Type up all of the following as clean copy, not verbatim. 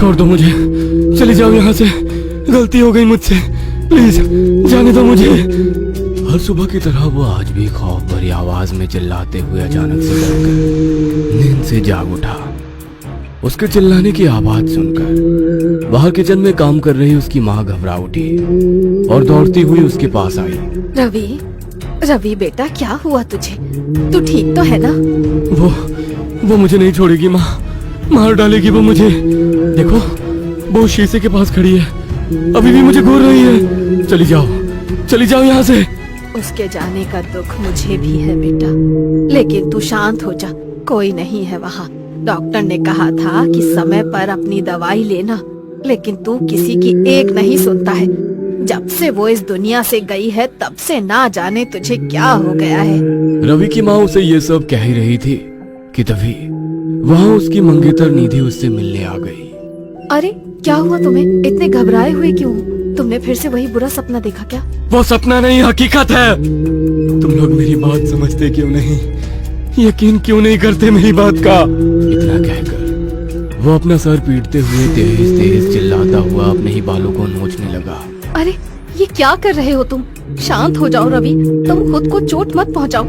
छोड़ दो मुझे, चली जाओ यहाँ से, गलती हो गई मुझसे, प्लीज जाने दो मुझे। हर सुबह की तरह वो आज भी खौफ भरी आवाज में चिल्लाते हुए अचानक से डरकर नींद से जाग उठा। उसके चिल्लाने की आवाज सुनकर बाहर किचन में काम कर रही उसकी माँ घबरा उठी और दौड़ती हुई उसके पास आई। रवि, रवि बेटा, क्या हुआ तुझे? तू ठीक तो है ना? वो मुझे नहीं छोड़ेगी माँ, मार डालेगी वो मुझे। देखो वो शीशे के पास खड़ी है, अभी भी मुझे घूर रही है। चली जाओ यहाँ से। उसके जाने का दुख मुझे भी है बेटा, लेकिन तू शांत हो जा, कोई नहीं है वहाँ। डॉक्टर ने कहा था कि समय पर अपनी दवाई लेना, लेकिन तू किसी की एक नहीं सुनता है। जब से वो इस दुनिया से गई है तब से ना जाने तुझे क्या हो गया है। रवि की माँ उसे ये सब कह ही रही थी कि तभी वहाँ उसकी मंगेतर निधि उससे मिलने आ गई। अरे क्या हुआ तुम्हें? इतने घबराए हुए क्यों? तुमने फिर से वही बुरा सपना देखा क्या? वो सपना नहीं, हकीकत है। तुम लोग मेरी बात समझते क्यों नहीं, यकीन क्यों नहीं करते मेरी बात का? इतना कहकर वो अपना सर पीटते हुए तेज तेज चिल्लाता हुआ अपने ही बालों को नोचने लगा। अरे ये क्या कर रहे हो तुम? शांत हो जाओ रवि, तुम खुद को चोट मत पहुंचाओ।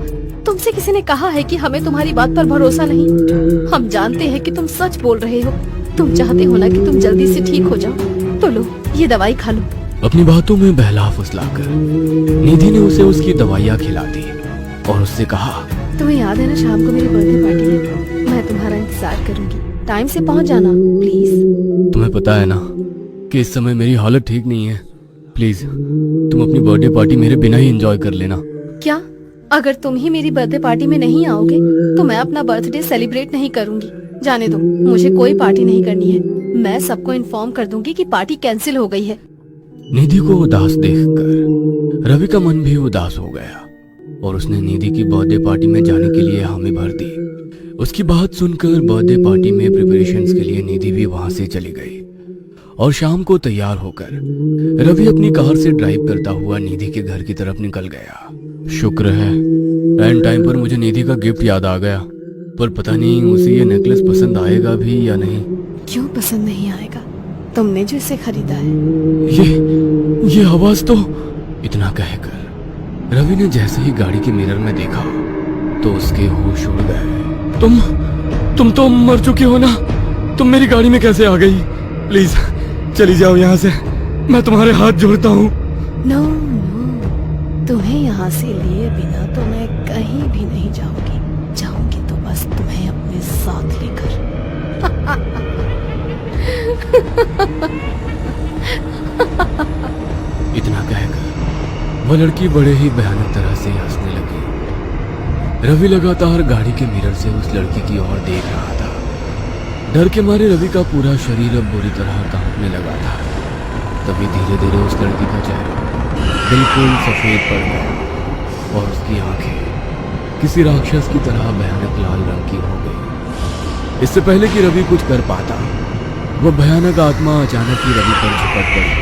तुमसे किसी ने कहा है कि हमें तुम्हारी बात पर भरोसा नहीं। हम जानते हैं कि तुम सच बोल रहे हो। तुम चाहते हो ना कि तुम जल्दी से ठीक हो जाओ, तो लो ये दवाई खा लो। अपनी बातों में बहला फुसलाकर निधि ने उसे उसकी दवाइयाँ खिला दी और उससे कहा, तुम्हें याद है ना शाम को मेरी बर्थडे पार्टी है? मैं तुम्हारा इंतजार करूंगी, टाइम से पहुंच जाना प्लीज। तुम्हें पता है ना कि इस समय मेरी हालत ठीक नहीं है, प्लीज तुम अपनी बर्थडे पार्टी मेरे बिना ही एंजॉय कर लेना। क्या? अगर तुम ही मेरी बर्थडे पार्टी में नहीं आओगे तो मैं अपना बर्थडे सेलिब्रेट नहीं करूंगी। जाने दो, मुझे कोई पार्टी नहीं करनी है। मैं सबको इन्फॉर्म कर दूंगी कि पार्टी कैंसिल हो गई है। निधि को उदास देखकर रवि का मन भी उदास हो गया और उसने निधि की बर्थडे पार्टी में जाने के लिए हामी भर दी। उसकी बात सुनकर बर्थडे पार्टी में प्रिपरेशंस के लिए निधि भी वहां से चली गई और शाम को तैयार होकर रवि अपनी कार से ड्राइव करता हुआ निधि के घर की तरफ निकल गया। शुक्र है एंड टाइम पर मुझे निधि का गिफ्ट याद आ गया, पर पता नहीं उसे ये नेकलेस पसंद आएगा भी या नहीं। क्यों पसंद नहीं आएगा? तुमने जो इसे खरीदा है। ये आवाज तो। इतना कहकर रवि ने जैसे ही गाड़ी के मिरर में देखा तो उसके होश उड़ गए। तुम तो मर चुके हो ना, तुम मेरी गाड़ी में कैसे आ गई? प्लीज चली जाओ यहाँ से, मैं तुम्हारे हाथ जोड़ता हूँ। नो, तुम्हें यहाँ से लिए बिना तो मैं कहीं भी नहीं जाऊंगी। जाऊंगी तो बस तुम्हें अपने साथ लेकर। इतना कहकर वह लड़की बड़े ही भयानक तरह से हंसने लगी। रवि लगातार गाड़ी के मिरर से उस लड़की की ओर देख रहा था। डर के मारे रवि का पूरा शरीर अब बुरी तरह कांपने लगा था। तभी धीरे धीरे उस लड़की का चेहरा बिल्कुल सफेद पड़ गया और उसकी आंखें किसी राक्षस की तरह भयानक लाल रंग की हो गई। इससे पहले कि रवि कुछ कर पाता, वह भयानक आत्मा अचानक ही रवि पर झपट गई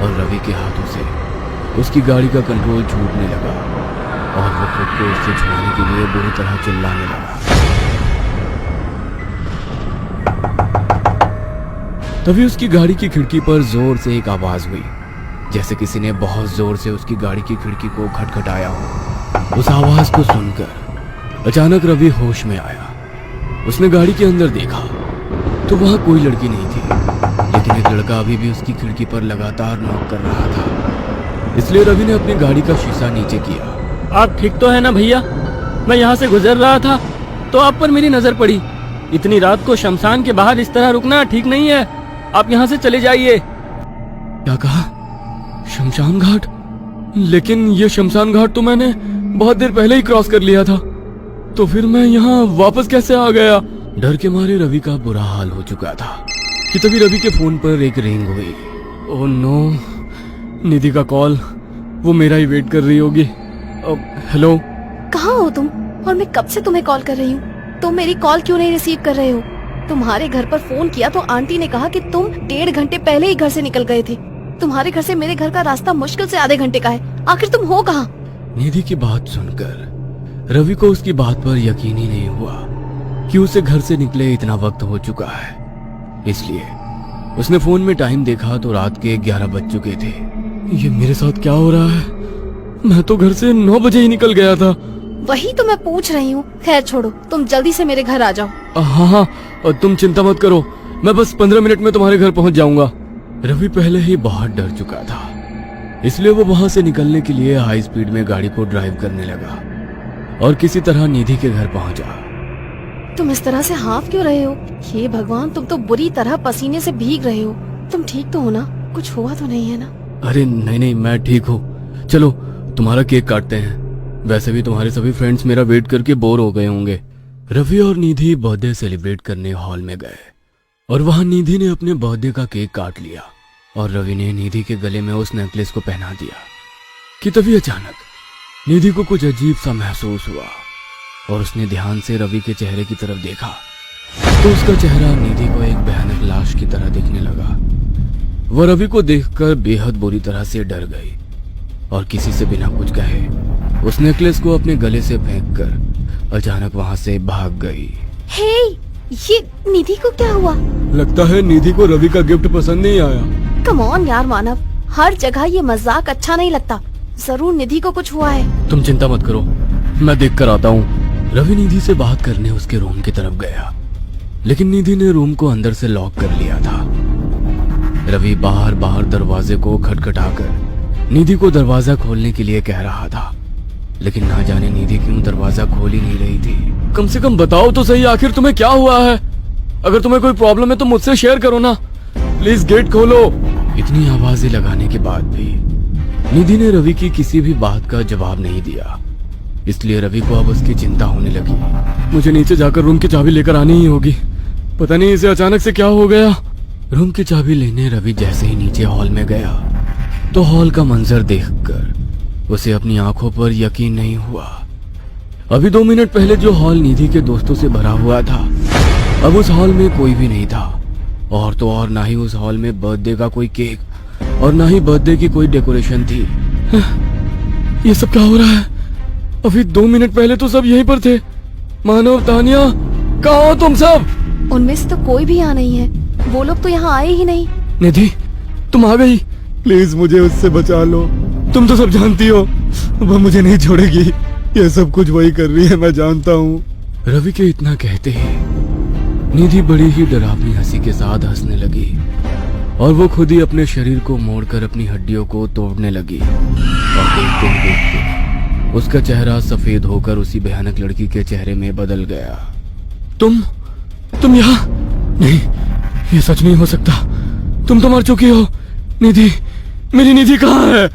और रवि के हाथों से उसकी गाड़ी का कंट्रोल छूटने लगा और वो खुद को उससे छुड़ाने के लिए बुरी तरह चिल्लाने लगा। तभी उसकी गाड़ी की खिड़की पर जोर से एक आवाज हुई, जैसे किसी ने बहुत जोर से उसकी गाड़ी की खिड़की को खटखटाया हो। उस आवाज को सुनकर अचानक रवि होश में आया। उसने गाड़ी के अंदर देखा तो वहां कोई लड़की नहीं थी, लेकिन एक लड़का अभी भी उसकी खिड़की पर लगातार नॉक कर रहा था। इसलिए रवि ने अपनी गाड़ी का शीशा नीचे किया। आप ठीक तो है ना भैया? मैं यहाँ से गुजर रहा था तो आप पर मेरी नजर पड़ी। इतनी रात को शमशान के बाहर इस तरह रुकना ठीक नहीं है, आप यहाँ से चले जाइए। क्या कहा? शमशान घाट? लेकिन ये शमशान घाट तो मैंने बहुत देर पहले ही क्रॉस कर लिया था, तो फिर मैं यहाँ वापस कैसे आ गया? डर के मारे रवि का बुरा हाल हो चुका था कि तभी रवि के फोन पर एक रिंग हुई। ओह नो, निधि का कॉल। वो मेरा ही वेट कर रही होगी। हेलो, कहाँ हो तुम? और मैं कब से तुम्हें कॉल कर रही हूँ, तुम मेरी कॉल क्यों नहीं रिसीव कर रहे हो? तुम्हारे घर पर फोन किया तो आंटी ने कहा कि तुम 1.5 घंटे पहले ही घर से निकल गए थे। तुम्हारे घर से मेरे घर का रास्ता मुश्किल से आधे घंटे का है। आखिर तुम हो कहाँ? निधि की बात सुनकर रवि को उसकी बात पर यकीन ही नहीं हुआ कि उसे घर से निकले इतना वक्त हो चुका है। इसलिए उसने फोन में टाइम देखा तो रात के 11 बज चुके थे। ये मेरे साथ क्या हो रहा है? मैं तो घर से 9 बजे ही निकल गया था। वही तो मैं पूछ रही हूँ। खैर छोड़ो, तुम जल्दी से मेरे घर आ जाओ। हाँ हाँ, तुम चिंता मत करो, मैं बस 15 मिनट में तुम्हारे घर पहुंच जाऊंगा। रवि पहले ही बहुत डर चुका था, इसलिए वो वहां से निकलने के लिए हाई स्पीड में गाड़ी को ड्राइव करने लगा और किसी तरह निधि के घर पहुंचा। तुम इस तरह से हाफ क्यों रहे हो? हे भगवान, तुम तो बुरी तरह पसीने से भीग रहे हो। तुम ठीक तो हो ना? कुछ हुआ तो नहीं है ना? अरे नहीं नहीं, मैं ठीक हूँ। चलो तुम्हारा केक काटते हैं। वैसे भी तुम्हारे सभी फ्रेंड्स मेरा वेट करके बोर हो गए होंगे। रवि और निधि बर्थडे सेलिब्रेट करने हॉल में गए और वहां निधि ने अपने बर्थडे का केक काट लिया और रवि ने निधि के गले में उस नेकलेस को पहना दिया कि तभी अचानक निधि को कुछ अजीब सा महसूस हुआ और उसने ध्यान से रवि के चेहरे की तरफ देखा तो उसका चेहरा निधि को एक भयानक लाश की तरह दिखने लगा। वह रवि को देखकर बेहद बुरी तरह से डर गई और किसी से बिना कुछ कहे उस नेकलेस को अपने गले से फेंककर अचानक वहां से भाग गई। हे, ये निधि को क्या हुआ? लगता है निधि को रवि का गिफ्ट पसंद नहीं आया। कम ऑन यार मानव, हर जगह ये मजाक अच्छा नहीं लगता। जरूर निधि को कुछ हुआ है। तुम चिंता मत करो, मैं देख कर आता हूँ। रवि निधि से बात करने उसके रूम की तरफ गया, लेकिन निधि ने रूम को अंदर से लॉक कर लिया था। रवि बाहर बाहर दरवाजे को खटखटाकर निधि को दरवाजा खोलने के लिए कह रहा था, लेकिन ना जाने निधि क्यों दरवाजा खोल ही नहीं रही थी। कम से कम बताओ तो सही, आखिर तुम्हें क्या हुआ है? अगर तुम्हें कोई प्रॉब्लम है तो मुझसे शेयर करो ना, प्लीज गेट खोलो। इतनी आवाजें लगाने के बाद भी निधि ने रवि की किसी भी बात का जवाब नहीं दिया, इसलिए रवि को अब उसकी चिंता होने लगी। मुझे नीचे जाकर रूम की चाबी लेकर आनी ही होगी, पता नहीं इसे अचानक से क्या हो गया। रूम की चाबी लेने रवि जैसे ही नीचे हॉल में गया तो हॉल का मंजर देखकर उसे अपनी आंखों पर यकीन नहीं हुआ। अभी 2 मिनट पहले जो हॉल निधि के दोस्तों से भरा हुआ था, अब उस हॉल में कोई भी नहीं था। और तो और ना ही उस हॉल में बर्थडे का कोई केक और ना ही बर्थडे की कोई डेकोरेशन थी। ये सब क्या हो रहा है? अभी 2 मिनट पहले तो सब यहीं पर थे। मानव, तानिया, कहाँ हो तुम सब? उनमें से तो कोई भी यहाँ नहीं है। वो लोग तो यहाँ आए ही नहीं। निधि, तुम आ गई। प्लीज मुझे उससे बचा लो, तुम तो सब जानती हो वो मुझे नहीं छोड़ेगी। ये सब कुछ वही कर रही है, मैं जानता हूँ। रवि के इतना कहते ही निधि बड़ी ही डरावनी हंसी के साथ हंसने लगी और वो खुद ही अपने शरीर को मोड़कर अपनी हड्डियों को तोड़ने लगी और देखते ही देखते उसका चेहरा सफेद होकर उसी भयानक लड़की के चेहरे में बदल गया। तुम यहाँ? नहीं, ये सच नहीं हो सकता। तुम तो मर चुकी हो। निधि, मेरी निधि कहाँ है?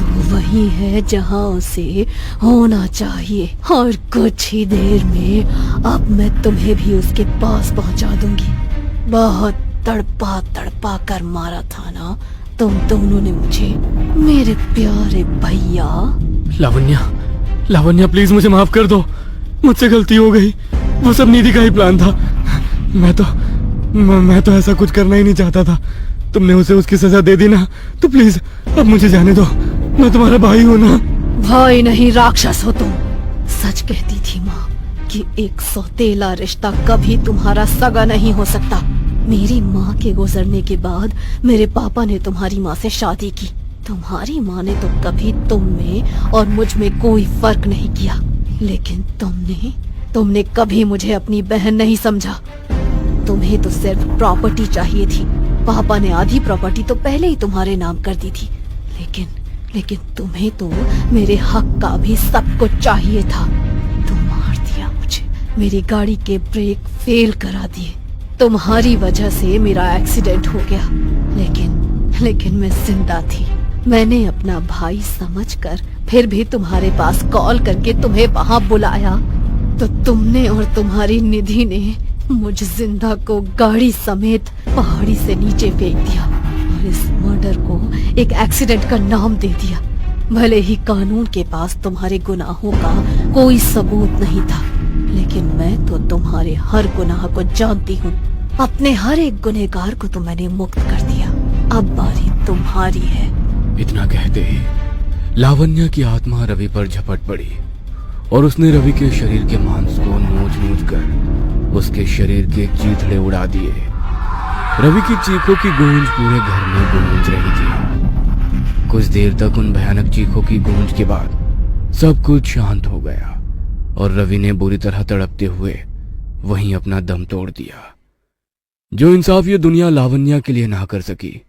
वो वही है जहाँ उसे होना चाहिए और कुछ ही देर में अब मैं तुम्हें भी उसके पास पहुँचा दूंगी। बहुत तड़पा तड़पा कर मारा था ना तुम दोनों ने मुझे, मेरे प्यारे भैया। लावण्या प्लीज मुझे माफ कर दो, मुझसे गलती हो गई। वो सब निधि का ही प्लान था। मैं तो ऐसा कुछ करना ही नहीं चाहता था। तुमने उसे उसकी सजा दे दी ना, तो प्लीज अब मुझे जाने दो। मैं तुम्हारा भाई हूँ ना। भाई नहीं, राक्षस हो तुम। सच कहती थी माँ कि एक सौतेला रिश्ता कभी तुम्हारा सगा नहीं हो सकता। मेरी माँ के गुजरने के बाद मेरे पापा ने तुम्हारी माँ से शादी की। तुम्हारी माँ ने तो कभी तुम में और मुझ में कोई फर्क नहीं किया, लेकिन तुमने कभी मुझे अपनी बहन नहीं समझा। तुम्हें तो सिर्फ प्रॉपर्टी चाहिए थी। पापा ने आधी प्रॉपर्टी तो पहले ही तुम्हारे नाम कर दी थी, लेकिन तुम्हें तो मेरे हक का भी सब कुछ चाहिए था। तुम मार दिया मुझे, मेरी गाड़ी के ब्रेक फेल करा दिए। तुम्हारी वजह से मेरा एक्सीडेंट हो गया, लेकिन मैं जिंदा थी। मैंने अपना भाई समझकर फिर भी तुम्हारे पास कॉल करके तुम्हें वहां बुलाया, तो तुमने और तुम्हारी निधि ने मुझ जिंदा को गाड़ी समेत पहाड़ी से नीचे फेंक दिया और इस मर्डर को एक एक्सीडेंट का नाम दे दिया। भले ही कानून के पास तुम्हारे गुनाहों का कोई सबूत नहीं था, लेकिन मैं तो तुम्हारे हर गुनाह को जानती हूँ। अपने हर एक गुनहगार को तो मैंने मुक्त कर दिया। अब बारी तुम्हारी है। इतना कहते ही लावण्या की आत्मा रवि पर झपट पड़ी और उसने रवि के शरीर के मांस को नोच कर उसके शरीर के चीथड़े उड़ा दिए। रवि की चीखों की गूंज पूरे घर में गूंज रही थी। कुछ देर तक उन भयानक चीखों की गूंज के बाद सब कुछ शांत हो गया और रवि ने बुरी तरह तड़पते हुए वहीं अपना दम तोड़ दिया। जो इंसाफ ये दुनिया लावण्या के लिए ना कर सकी,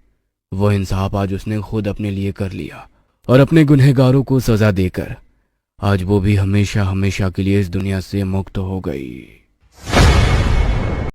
वो इंसाफ आज उसने खुद अपने लिए कर लिया और अपने गुनहगारों को सजा देकर आज वो भी हमेशा हमेशा के लिए इस दुनिया से मुक्त हो गई।